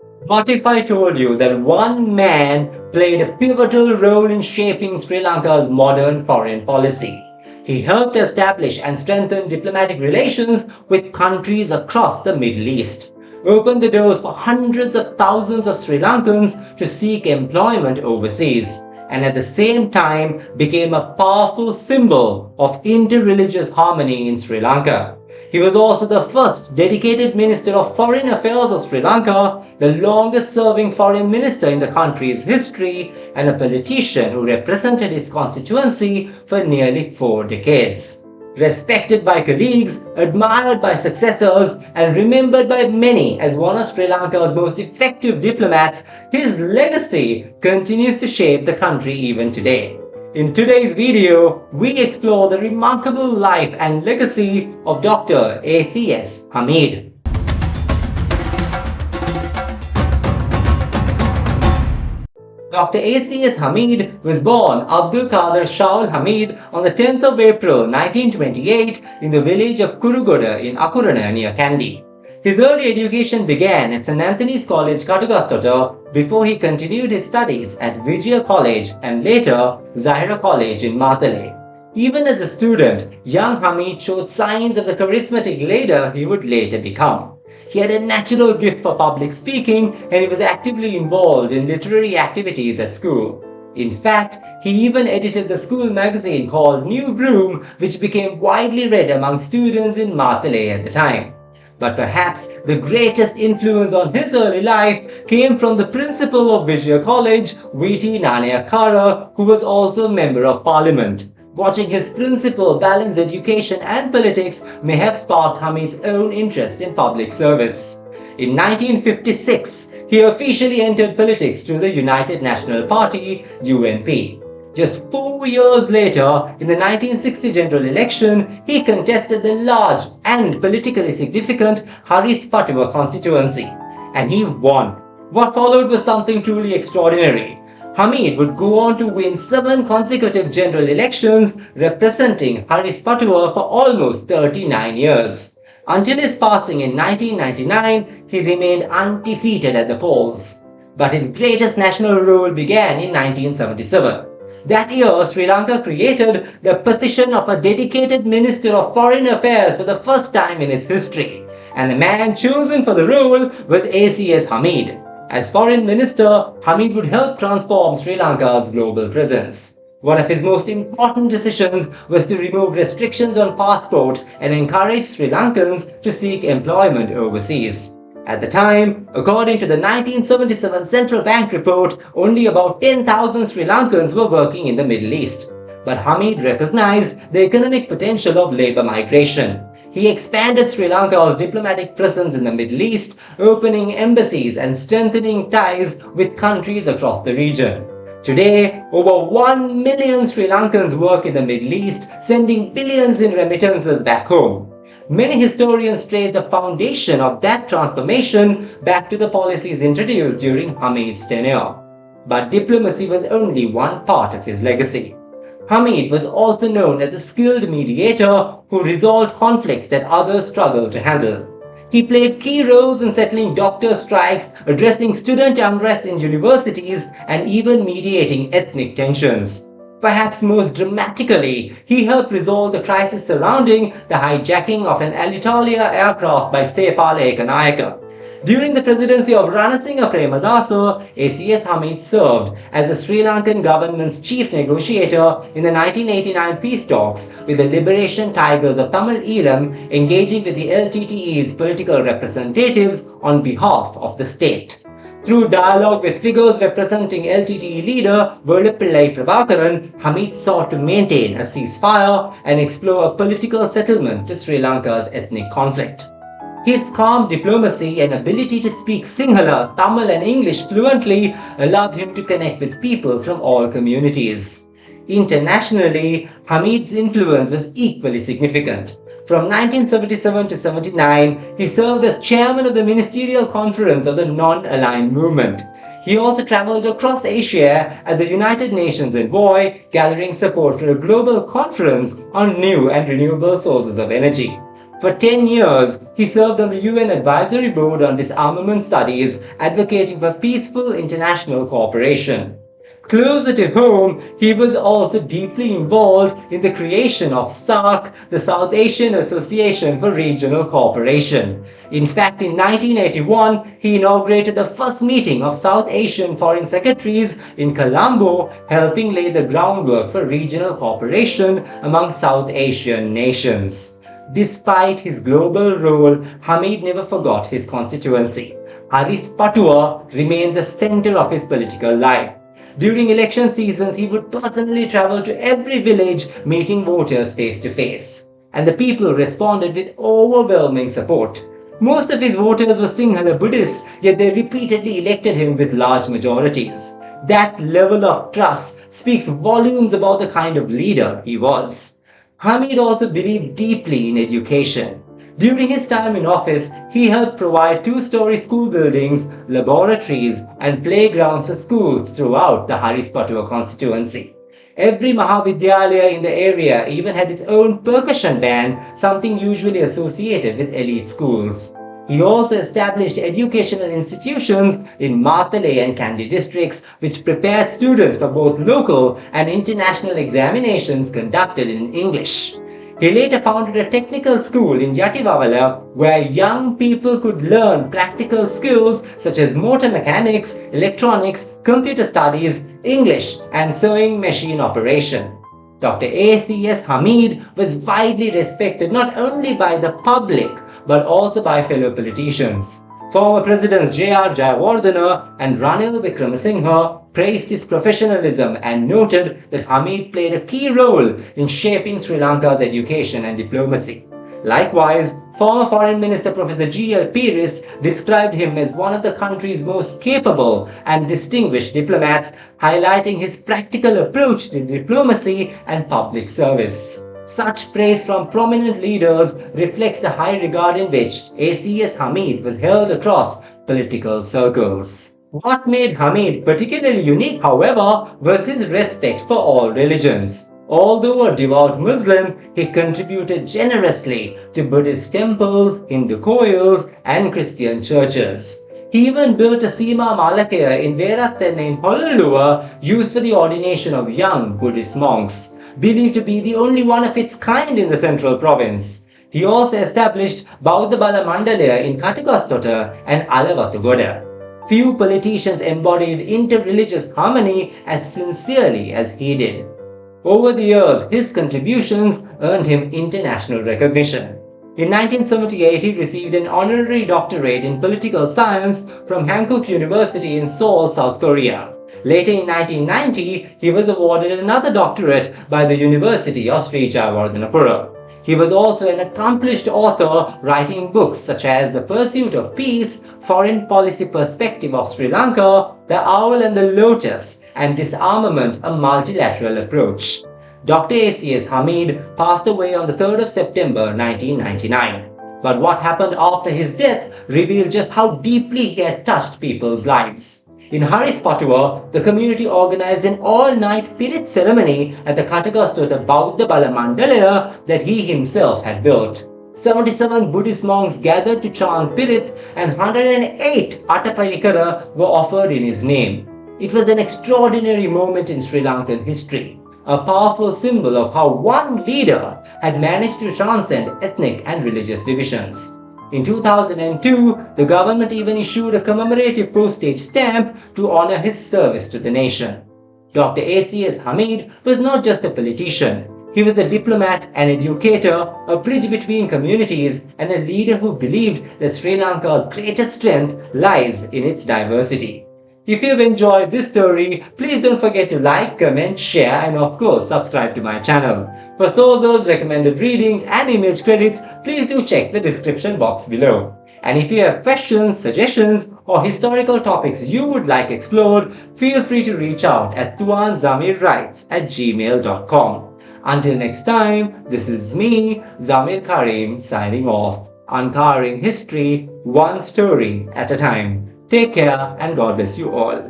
What if I told you that one man played a pivotal role in shaping Sri Lanka's modern foreign policy? He helped establish and strengthen diplomatic relations with countries across the Middle East, opened the doors for hundreds of thousands of Sri Lankans to seek employment overseas, and at the same time became a powerful symbol of interreligious harmony in Sri Lanka. He was also the first dedicated Minister of Foreign Affairs of Sri Lanka, the longest serving foreign minister in the country's history, and a politician who represented his constituency for nearly 4 decades. Respected by colleagues, admired by successors, and remembered by many as one of Sri Lanka's most effective diplomats, his legacy continues to shape the country even today. In today's video, we explore the remarkable life and legacy of Dr. ACS Hamid. Dr. ACS Hamid was born Abdul Qadir Shaul Hamid on the 10th of April 1928 in the village of Kurugoda in Akurana near Kandy. His early education began at St. Anthony's College, Katugastota, before he continued his studies at Vijaya College and later Zahira College in Matale. Even as a student, young Hamid showed signs of the charismatic leader he would later become. He had a natural gift for public speaking and he was actively involved in literary activities at school. In fact, he even edited the school magazine called New Broom, which became widely read among students in Matale at the time. But perhaps the greatest influence on his early life came from the principal of Vijaya College, V.T. Nanayakara, who was also a member of parliament. Watching his principal balance education and politics may have sparked Hamid's own interest in public service. In 1956, he officially entered politics through the United National Party, UNP. Just 4 years later, in the 1960 general election, he contested the large and politically significant Haris Patua constituency, and he won. What followed was something truly extraordinary. Hamid would go on to win 7 consecutive general elections, representing Haris Patua for almost 39 years. Until his passing in 1999, he remained undefeated at the polls. But his greatest national role began in 1977. That year, Sri Lanka created the position of a dedicated Minister of Foreign Affairs for the first time in its history, and the man chosen for the role was ACS Hamid. As Foreign Minister, Hamid would help transform Sri Lanka's global presence. One of his most important decisions was to remove restrictions on passport and encourage Sri Lankans to seek employment overseas. At the time, according to the 1977 Central Bank report, only about 10,000 Sri Lankans were working in the Middle East. But Hamid recognized the economic potential of labor migration. He expanded Sri Lanka's diplomatic presence in the Middle East, opening embassies and strengthening ties with countries across the region. Today, over 1 million Sri Lankans work in the Middle East, sending billions in remittances back home. Many historians trace the foundation of that transformation back to the policies introduced during Hamid's tenure. But diplomacy was only one part of his legacy. Hamid was also known as a skilled mediator who resolved conflicts that others struggled to handle. He played key roles in settling doctor strikes, addressing student unrest in universities, and even mediating ethnic tensions. Perhaps most dramatically, he helped resolve the crisis surrounding the hijacking of an Alitalia aircraft by Sepala Ekanayaka. During the presidency of Ranasinghe Premadasa, ACS Hamid served as the Sri Lankan government's chief negotiator in the 1989 peace talks with the Liberation Tigers of Tamil Eelam, engaging with the LTTE's political representatives on behalf of the state. Through dialogue with figures representing LTTE leader Velappillai Prabhakaran, Hamid sought to maintain a ceasefire and explore a political settlement to Sri Lanka's ethnic conflict. His calm diplomacy and ability to speak Sinhala, Tamil and English fluently allowed him to connect with people from all communities. Internationally, Hamid's influence was equally significant. From 1977 to 79, he served as chairman of the Ministerial Conference of the Non-Aligned Movement. He also traveled across Asia as the United Nations envoy, gathering support for a global conference on new and renewable sources of energy. For 10 years, he served on the UN Advisory Board on Disarmament Studies, advocating for peaceful international cooperation. Closer to home, he was also deeply involved in the creation of SAARC, the South Asian Association for Regional Cooperation. In fact, in 1981, he inaugurated the first meeting of South Asian foreign secretaries in Colombo, helping lay the groundwork for regional cooperation among South Asian nations. Despite his global role, Hamid never forgot his constituency. Haris Patua remained the center of his political life. During election seasons, he would personally travel to every village, meeting voters face to face. And the people responded with overwhelming support. Most of his voters were Sinhala Buddhists, yet they repeatedly elected him with large majorities. That level of trust speaks volumes about the kind of leader he was. Hamid also believed deeply in education. During his time in office, he helped provide two-story school buildings, laboratories, and playgrounds for schools throughout the Haris Patua constituency. Every Mahavidyalaya in the area even had its own percussion band, something usually associated with elite schools. He also established educational institutions in Matale and Kandy districts, which prepared students for both local and international examinations conducted in English. He later founded a technical school in Yativavala where young people could learn practical skills such as motor mechanics, electronics, computer studies, English, and sewing machine operation. Dr. ACS Hamid was widely respected not only by the public but also by fellow politicians. Former Presidents J.R. Jayawardena and Ranil Wickremesinghe praised his professionalism and noted that Hamid played a key role in shaping Sri Lanka's education and diplomacy. Likewise, former Foreign Minister Professor G.L. Peiris described him as one of the country's most capable and distinguished diplomats, highlighting his practical approach to diplomacy and public service. Such praise from prominent leaders reflects the high regard in which ACS Hamid was held across political circles. What made Hamid particularly unique, however, was his respect for all religions. Although a devout Muslim, he contributed generously to Buddhist temples, Hindu koils, and Christian churches. He even built a Sima Malakaya in Veratthana in Honolulu, used for the ordination of young Buddhist monks, believed to be the only one of its kind in the central province. He also established Bauddha Bala Mandalaya in Katakastota and Alavatugoda. Few politicians embodied interreligious harmony as sincerely as he did. Over the years, his contributions earned him international recognition. In 1978, he received an honorary doctorate in political science from Hankook University in Seoul, South Korea. Later in 1990, he was awarded another doctorate by the University of Sri Jayawardhanapura. He was also an accomplished author, writing books such as The Pursuit of Peace, Foreign Policy Perspective of Sri Lanka, The Owl and the Lotus, and Disarmament, a Multilateral Approach. Dr. ACS Hamid passed away on the 3rd of September 1999. But what happened after his death revealed just how deeply he had touched people's lives. In Haris Patua, the community organized an all-night Pirit ceremony at the Katakastota Bauddha Bala Mandalaya that he himself had built. 77 Buddhist monks gathered to chant Pirit and 108 Attapalikara were offered in his name. It was an extraordinary moment in Sri Lankan history, a powerful symbol of how one leader had managed to transcend ethnic and religious divisions. In 2002, the government even issued a commemorative postage stamp to honor his service to the nation. Dr. ACS Hamid was not just a politician. He was a diplomat, an educator, a bridge between communities, and a leader who believed that Sri Lanka's greatest strength lies in its diversity. If you've enjoyed this story, please don't forget to like, comment, share, and of course subscribe to my channel. For sources, recommended readings, and image credits, please do check the description box below. And if you have questions, suggestions, or historical topics you would like explored, feel free to reach out at tuanzamirwrites@gmail.com. Until next time, this is me, Zamir Karim, signing off, uncovering history one story at a time. Take care and God bless you all.